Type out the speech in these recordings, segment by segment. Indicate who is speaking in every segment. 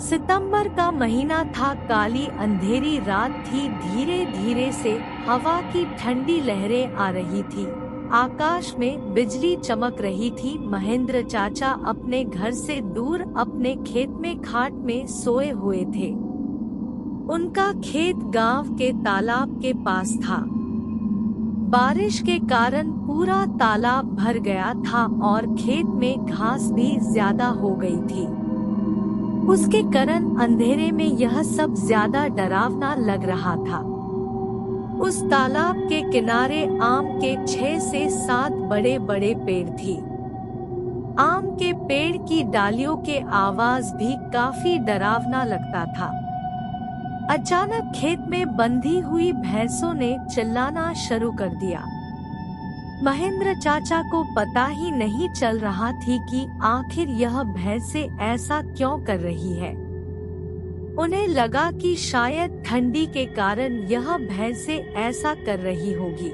Speaker 1: सितंबर का महीना था, काली अंधेरी रात थी, धीरे धीरे से हवा की ठंडी लहरें आ रही थी। आकाश में बिजली चमक रही थी। महेंद्र चाचा अपने घर से दूर अपने खेत में खाट में सोए हुए थे। उनका खेत गांव के तालाब के पास था। बारिश के कारण पूरा तालाब भर गया था और खेत में घास भी ज्यादा हो गई थी। उसके कारण अंधेरे में यह सब ज्यादा डरावना लग रहा था। उस तालाब के किनारे आम के 6 से 7 बड़े बड़े पेड़ थी। आम के पेड़ की डालियों के आवाज भी काफी डरावना लगता था। अचानक खेत में बंधी हुई भैंसों ने चिल्लाना शुरू कर दिया। महेंद्र चाचा को पता ही नहीं चल रहा थी कि आखिर यह भैंसें ऐसा क्यों कर रही है। उन्हें लगा कि शायद ठंडी के कारण यह भैंसें ऐसा कर रही होगी।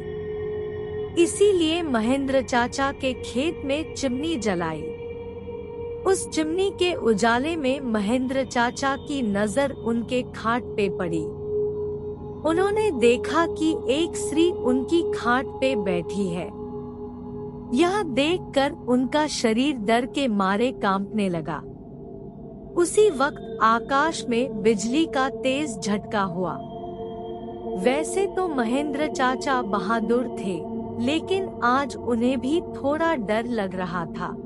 Speaker 1: इसीलिए महेंद्र चाचा के खेत में चिमनी जलाई। उस चिमनी के उजाले में महेंद्र चाचा की नजर उनके खाट पे पड़ी। उन्होंने देखा कि एक स्त्री उनकी खाट पे बैठी है। यह देखकर उनका शरीर डर के मारे कांपने लगा। उसी वक्त आकाश में बिजली का तेज झटका हुआ। वैसे तो महेंद्र चाचा बहादुर थे, लेकिन आज उन्हें भी थोड़ा डर लग रहा था।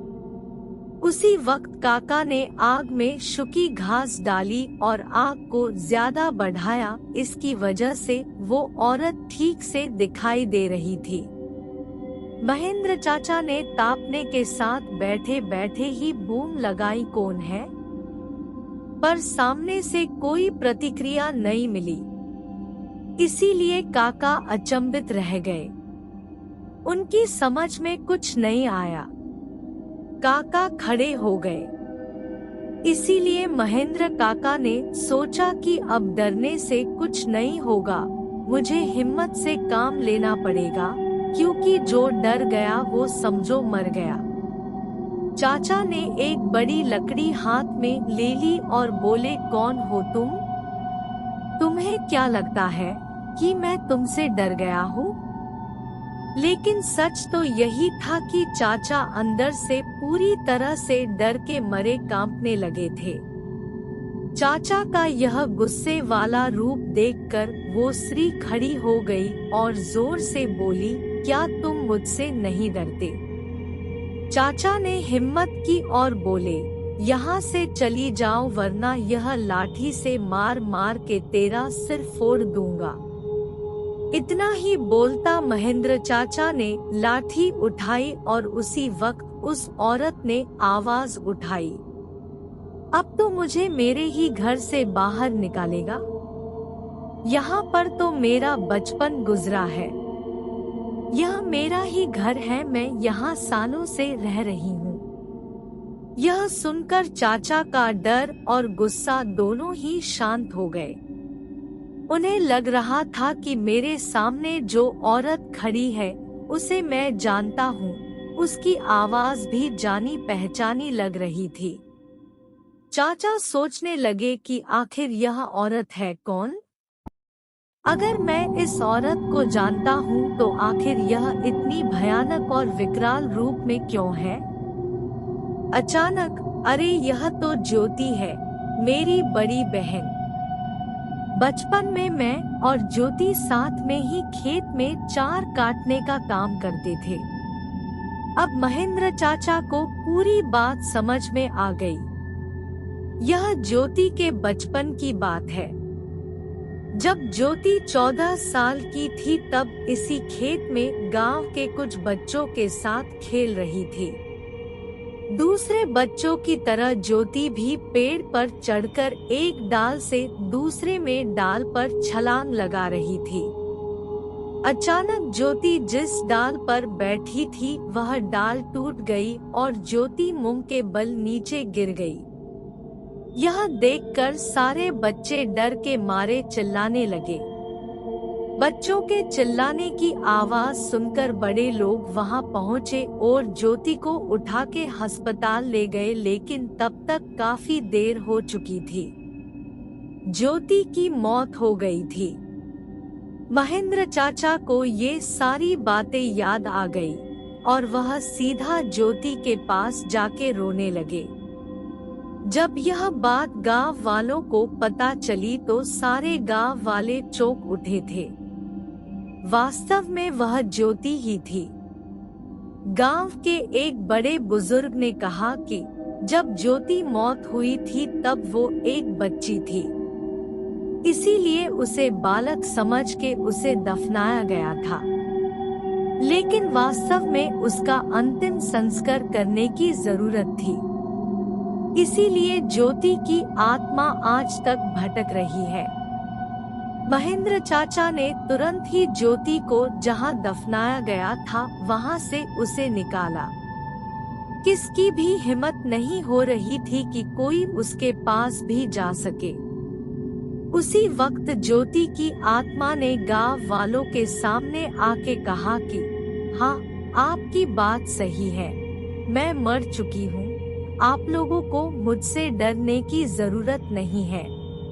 Speaker 1: उसी वक्त काका ने आग में सूखी घास डाली और आग को ज्यादा बढ़ाया। इसकी वजह से वो औरत ठीक से दिखाई दे रही थी। महेंद्र चाचा ने तापने के साथ बैठे बैठे ही बूम लगाई, कौन है? पर सामने से कोई प्रतिक्रिया नहीं मिली। इसीलिए काका अचंभित रह गए। उनकी समझ में कुछ नहीं आया। काका खड़े हो गए। इसीलिए महेंद्र काका ने सोचा कि अब डरने से कुछ नहीं होगा, मुझे हिम्मत से काम लेना पड़ेगा, क्योंकि जो डर गया वो समझो मर गया। चाचा ने एक बड़ी लकड़ी हाथ में ले ली और बोले, कौन हो तुम? तुम्हें क्या लगता है कि मैं तुमसे डर गया हूँ? लेकिन सच तो यही था कि चाचा अंदर से पूरी तरह से डर के मरे कांपने लगे थे। चाचा का यह गुस्से वाला रूप देखकर वो स्त्री खड़ी हो गई और जोर से बोली, क्या तुम मुझसे नहीं डरते? चाचा ने हिम्मत की और बोले, यहाँ से चली जाओ वरना यह लाठी से मार मार के तेरा सिर फोड़ दूंगा। इतना ही बोलता महेंद्र चाचा ने लाठी उठाई और उसी वक्त उस औरत ने आवाज उठाई, अब तो मुझे मेरे ही घर से बाहर निकालेगा? यहाँ पर तो मेरा बचपन गुजरा है। यह मेरा ही घर है, मैं यहाँ सालों से रह रही हूँ। यह सुनकर चाचा का डर और गुस्सा दोनों ही शांत हो गए। उन्हें लग रहा था कि मेरे सामने जो औरत खड़ी है उसे मैं जानता हूँ। उसकी आवाज भी जानी पहचानी लग रही थी। चाचा सोचने लगे कि आखिर यह औरत है कौन? अगर मैं इस औरत को जानता हूँ तो आखिर यह इतनी भयानक और विकराल रूप में क्यों है? अचानक, अरे यह तो ज्योति है, मेरी बड़ी बहन। बचपन में मैं और ज्योति साथ में ही खेत में चार काटने का काम करते थे। अब महेंद्र चाचा को पूरी बात समझ में आ गई। यह ज्योति के बचपन की बात है। जब ज्योति 14 साल की थी तब इसी खेत में गांव के कुछ बच्चों के साथ खेल रही थी। दूसरे बच्चों की तरह ज्योति भी पेड़ पर चढ़कर एक डाल से दूसरे में डाल पर छलांग लगा रही थी। अचानक ज्योति जिस डाल पर बैठी थी वह डाल टूट गई और ज्योति मुंह के बल नीचे गिर गई। यह देखकर सारे बच्चे डर के मारे चिल्लाने लगे। बच्चों के चिल्लाने की आवाज सुनकर बड़े लोग वहां पहुंचे और ज्योति को उठा के अस्पताल ले गए, लेकिन तब तक काफी देर हो चुकी थी। ज्योति की मौत हो गई थी। महेंद्र चाचा को ये सारी बातें याद आ गई और वह सीधा ज्योति के पास जाके रोने लगे। जब यह बात गांव वालों को पता चली तो सारे गांव वाले चौंक उठे थे। वास्तव में वह ज्योति ही थी। गांव के एक बड़े बुजुर्ग ने कहा कि जब ज्योति मौत हुई थी तब वो एक बच्ची थी, इसीलिए उसे बालक समझ के उसे दफनाया गया था। लेकिन वास्तव में उसका अंतिम संस्कार करने की जरूरत थी, इसीलिए ज्योति की आत्मा आज तक भटक रही है। महेंद्र चाचा ने तुरंत ही ज्योति को जहां दफनाया गया था वहां से उसे निकाला। किसकी भी हिम्मत नहीं हो रही थी कि कोई उसके पास भी जा सके। उसी वक्त ज्योति की आत्मा ने गांव वालों के सामने आके कहा कि हाँ, आपकी बात सही है, मैं मर चुकी हूँ। आप लोगों को मुझसे डरने की जरूरत नहीं है।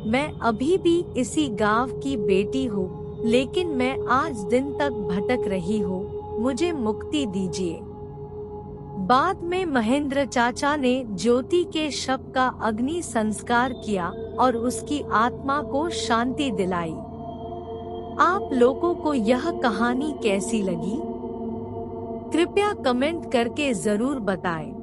Speaker 1: मैं अभी भी इसी गांव की बेटी हूँ, लेकिन मैं आज दिन तक भटक रही हूँ, मुझे मुक्ति दीजिए। बाद में महेंद्र चाचा ने ज्योति के शव का अग्नि संस्कार किया और उसकी आत्मा को शांति दिलाई। आप लोगों को यह कहानी कैसी लगी? कृपया कमेंट करके जरूर बताएं।